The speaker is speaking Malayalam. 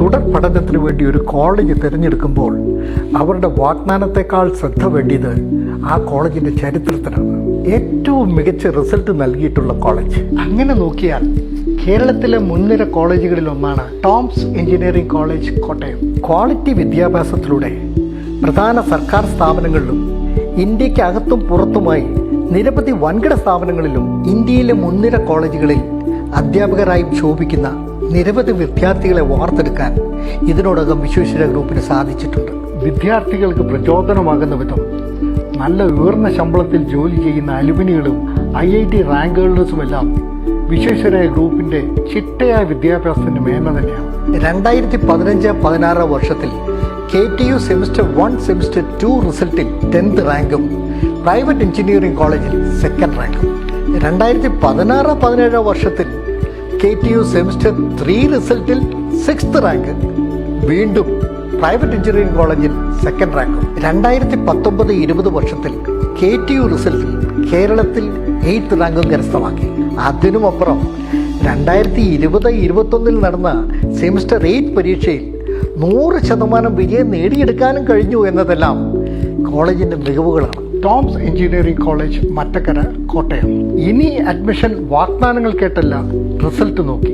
തുടർ പഠനത്തിന് വേണ്ടി ഒരു കോളേജ് തിരഞ്ഞെടുക്കുമ്പോൾ അവരുടെ വാഗ്ദാനത്തെക്കാൾ ശ്രദ്ധ വേണ്ടിയത് ആ കോളേജിൻ്റെ ചരിത്രത്തിനാണ്. ഏറ്റവും മികച്ച റിസൾട്ട് നൽകിയിട്ടുള്ള കോളേജ്. അങ്ങനെ നോക്കിയാൽ കേരളത്തിലെ മുൻനിര കോളേജുകളിൽ ഒന്നാണ് Toms engineering college Kottayam. Quality വിദ്യാഭ്യാസത്തിലൂടെ പ്രധാന സർക്കാർ സ്ഥാപനങ്ങളിലും ഇന്ത്യക്കകത്തും പുറത്തുമായി നിരവധി വൻകിട സ്ഥാപനങ്ങളിലും ഇന്ത്യയിലെ മുൻനിര കോളേജുകളിൽ അധ്യാപകരായും ശോഭിക്കുന്ന നിരവധി വിദ്യാർത്ഥികളെ വാർത്തെടുക്കാൻ ഇതിനോടകം വിശ്വേശ്വരയ്യ ഗ്രൂപ്പിന് സാധിച്ചിട്ടുണ്ട്. വിദ്യാർത്ഥികൾക്ക് പ്രചോദനമാകുന്ന വിധം നല്ല ഉയർന്ന ശമ്പളത്തിൽ ജോലി ചെയ്യുന്ന അലുമിനികളും IIT റാങ്ക് ഹോൾഡേഴ്സുമെല്ലാം വിശ്വേശ്വരയ്യ ഗ്രൂപ്പിന്റെ ചിട്ടയായ വിദ്യാഭ്യാസത്തിന്റെ മേന്മ തന്നെയാണ്. 2015-16 വർഷത്തിൽ KTU സെമിസ്റ്റർ 1 സെമിസ്റ്റർ 2 റിസൾട്ടിൽ 10th റാങ്കും പ്രൈവറ്റ് എഞ്ചിനീയറിംഗ് കോളേജിൽ 2nd റാങ്കും. 2016-17 വർഷത്തിൽ KTU സെമിസ്റ്റർ 3 റിസൾട്ടിൽ 6th റാങ്ക്, വീണ്ടും പ്രൈവറ്റ് എഞ്ചിനീയറിംഗ് കോളേജിൽ 2nd റാങ്കും. 2019-20 വർഷത്തിൽ KTU റിസൾട്ടിൽ കേരളത്തിൽ 8th റാങ്കും കരസ്ഥമാക്കി. അതിനുമപ്പുറം 2020-21 നടന്ന സെമിസ്റ്റർ 8 പരീക്ഷയിൽ 100% വിജയം നേടിയെടുക്കാനും കഴിഞ്ഞു എന്നതെല്ലാം കോളേജിന്റെ മികവുകളാണ്. Toms engineering college, Mattakkara, Kottayam. ഇനി അഡ്മിഷൻ വാഗ്ദാനങ്ങൾ കേട്ടല്ല, റിസൾട്ട് നോക്കി.